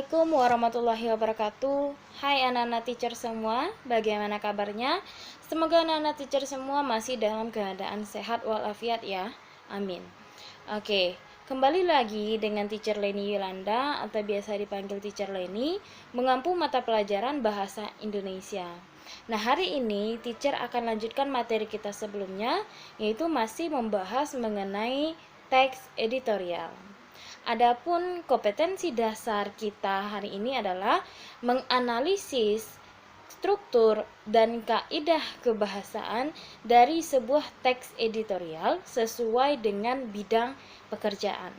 Assalamualaikum warahmatullahi wabarakatuh. Hai anak-anak teacher semua, bagaimana kabarnya? Semoga anak-anak teacher semua masih dalam keadaan sehat walafiat ya. Amin. Oke, kembali lagi dengan teacher Leni Yolanda atau biasa dipanggil teacher Leni, mengampu mata pelajaran bahasa Indonesia. Nah, hari ini teacher akan lanjutkan materi kita sebelumnya, yaitu masih membahas mengenai teks editorial. Adapun kompetensi dasar kita hari ini adalah menganalisis struktur dan kaidah kebahasaan dari sebuah teks editorial sesuai dengan bidang pekerjaan.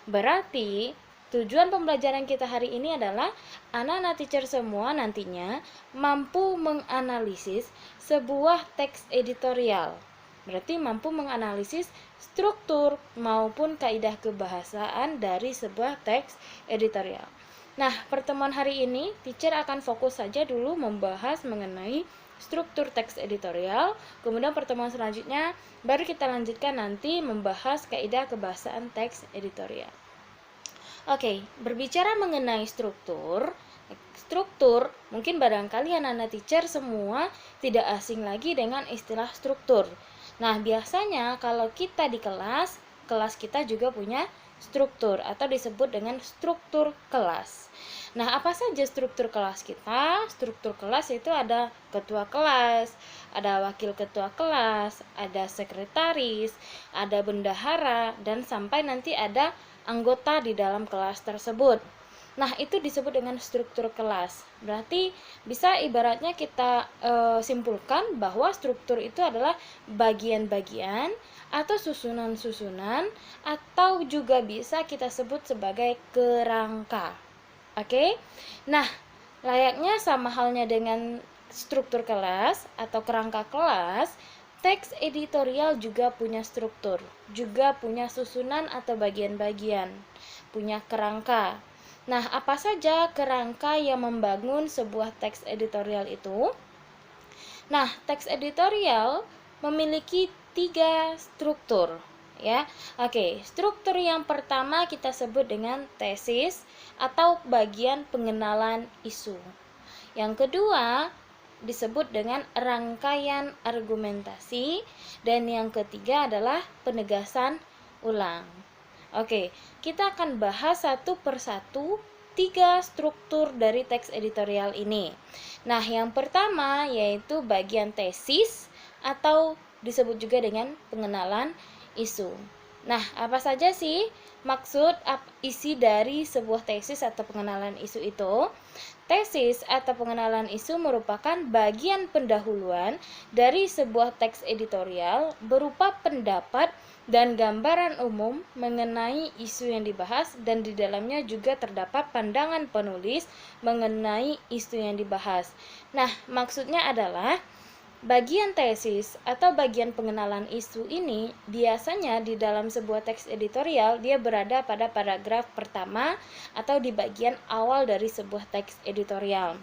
Berarti tujuan pembelajaran kita hari ini adalah anak-anak teacher semua nantinya mampu menganalisis sebuah teks editorial. Berarti mampu menganalisis struktur maupun kaidah kebahasaan dari sebuah teks editorial. Nah, pertemuan hari ini teacher akan fokus saja dulu membahas mengenai struktur teks editorial. Kemudian pertemuan selanjutnya baru kita lanjutkan nanti membahas kaidah kebahasaan teks editorial. Oke, berbicara mengenai struktur mungkin barangkali anak-anak teacher semua tidak asing lagi dengan istilah struktur. Nah, biasanya kalau kita di kelas kita juga punya struktur atau disebut dengan struktur kelas. Nah, apa saja struktur kelas kita? Struktur kelas itu ada ketua kelas, ada wakil ketua kelas, ada sekretaris, ada bendahara, dan sampai nanti ada anggota di dalam kelas tersebut. Nah, itu disebut dengan struktur kelas. Berarti bisa ibaratnya kita simpulkan bahwa struktur itu adalah bagian-bagian atau susunan-susunan, atau juga bisa kita sebut sebagai kerangka. Oke? Nah, layaknya sama halnya dengan struktur kelas atau kerangka kelas, teks editorial juga punya struktur, juga punya susunan atau bagian-bagian, punya kerangka. Nah, apa saja kerangka yang membangun sebuah teks editorial itu? Nah, teks editorial memiliki 3 struktur, ya. Oke, struktur yang pertama kita sebut dengan tesis atau bagian pengenalan isu. Yang kedua disebut dengan rangkaian argumentasi, dan yang ketiga adalah penegasan ulang. Oke, kita akan bahas satu persatu 3 struktur dari teks editorial ini. Nah, yang pertama yaitu bagian tesis atau disebut juga dengan pengenalan isu. Nah, apa saja sih maksud isi dari sebuah tesis atau pengenalan isu itu? Tesis atau pengenalan isu merupakan bagian pendahuluan dari sebuah teks editorial berupa pendapat dan gambaran umum mengenai isu yang dibahas, dan di dalamnya juga terdapat pandangan penulis mengenai isu yang dibahas. Nah, maksudnya adalah bagian tesis atau bagian pengenalan isu ini biasanya di dalam sebuah teks editorial dia berada pada paragraf pertama atau di bagian awal dari sebuah teks editorial.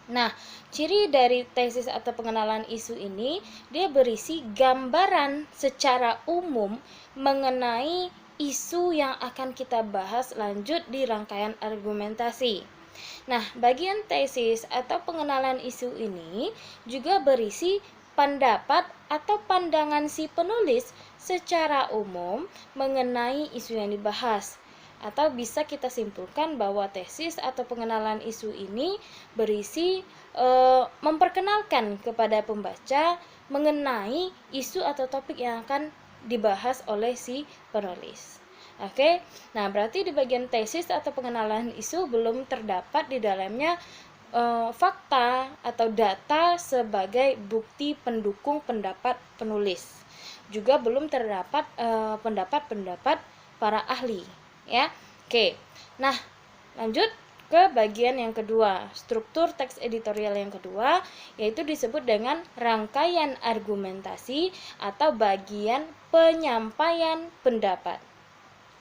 Nah, ciri dari tesis atau pengenalan isu ini dia berisi gambaran secara umum mengenai isu yang akan kita bahas lanjut di rangkaian argumentasi. Nah, bagian tesis atau pengenalan isu ini juga berisi pendapat atau pandangan si penulis secara umum mengenai isu yang dibahas. Atau bisa kita simpulkan bahwa tesis atau pengenalan isu ini berisi memperkenalkan kepada pembaca mengenai isu atau topik yang akan dibahas oleh si penulis. Oke, nah berarti di bagian tesis atau pengenalan isu belum terdapat di dalamnya fakta atau data sebagai bukti pendukung pendapat penulis. Juga belum terdapat pendapat-pendapat para ahli, ya. Oke, nah lanjut ke bagian yang kedua, struktur teks editorial yang kedua, yaitu disebut dengan rangkaian argumentasi atau bagian penyampaian pendapat.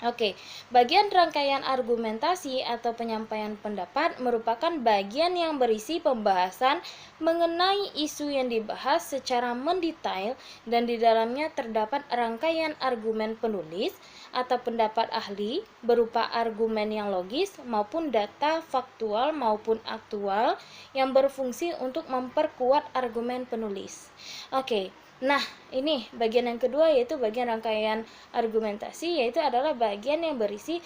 Oke, bagian rangkaian argumentasi atau penyampaian pendapat merupakan bagian yang berisi pembahasan mengenai isu yang dibahas secara mendetail dan di dalamnya terdapat rangkaian argumen penulis atau pendapat ahli berupa argumen yang logis maupun data faktual maupun aktual yang berfungsi untuk memperkuat argumen penulis. Oke. Nah, ini bagian yang kedua yaitu bagian rangkaian argumentasi, yaitu adalah bagian yang berisi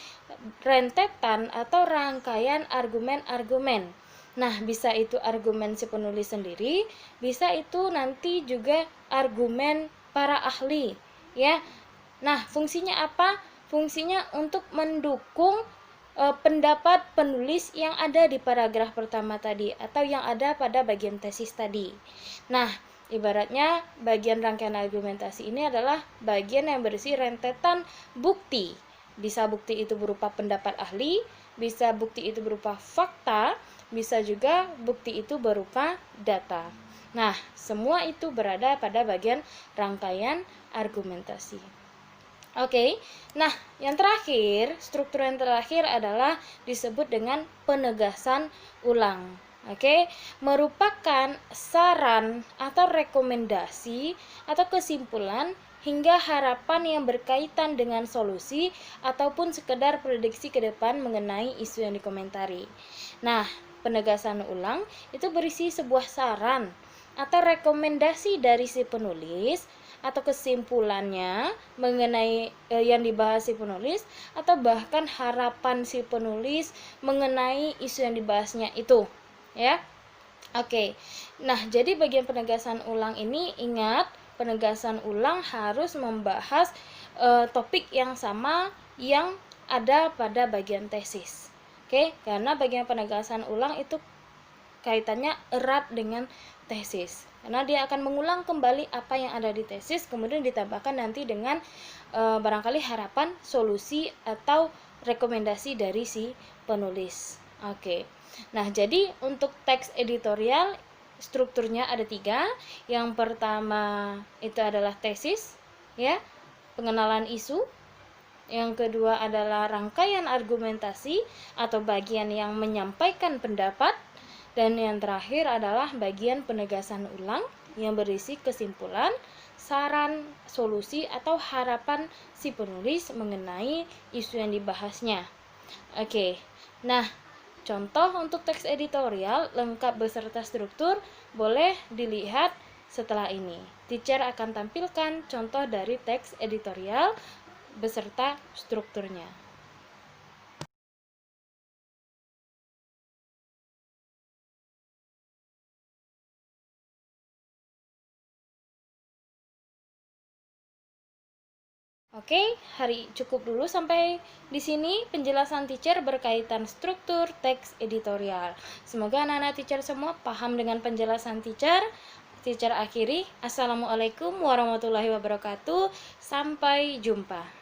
rentetan atau rangkaian argumen-argumen. Nah, bisa itu argumen si penulis sendiri, bisa itu nanti juga argumen para ahli, ya. Nah, fungsinya apa? Fungsinya untuk mendukung pendapat penulis yang ada di paragraf pertama tadi atau yang ada pada bagian tesis tadi. Nah, ibaratnya bagian rangkaian argumentasi ini adalah bagian yang berisi rentetan bukti. Bisa bukti itu berupa pendapat ahli, bisa bukti itu berupa fakta, bisa juga bukti itu berupa data. Nah, semua itu berada pada bagian rangkaian argumentasi. Oke, nah yang terakhir, struktur yang terakhir adalah disebut dengan penegasan ulang. Oke, merupakan saran atau rekomendasi atau kesimpulan hingga harapan yang berkaitan dengan solusi ataupun sekedar prediksi ke depan mengenai isu yang dikomentari. Nah, penegasan ulang itu berisi sebuah saran atau rekomendasi dari si penulis atau kesimpulannya mengenai yang dibahas si penulis atau bahkan harapan si penulis mengenai isu yang dibahasnya itu, ya. Oke. Nah, jadi bagian penegasan ulang ini, ingat, penegasan ulang harus membahas topik yang sama yang ada pada bagian tesis. Oke, karena bagian penegasan ulang itu kaitannya erat dengan tesis. Karena dia akan mengulang kembali apa yang ada di tesis, kemudian ditambahkan nanti dengan barangkali harapan, solusi, atau rekomendasi dari si penulis. Oke. Nah, jadi untuk teks editorial strukturnya ada 3. Yang pertama itu adalah tesis, ya, pengenalan isu. Yang kedua adalah rangkaian argumentasi atau bagian yang menyampaikan pendapat. Dan yang terakhir adalah bagian penegasan ulang yang berisi kesimpulan, saran, solusi, atau harapan si penulis mengenai isu yang dibahasnya. Oke, nah contoh untuk teks editorial lengkap beserta struktur boleh dilihat setelah ini. Teacher akan tampilkan contoh dari teks editorial beserta strukturnya. Oke, cukup dulu sampai di sini penjelasan teacher berkaitan struktur teks editorial. Semoga anak-anak teacher semua paham dengan penjelasan teacher. Teacher akhiri, Assalamualaikum warahmatullahi wabarakatuh. Sampai jumpa.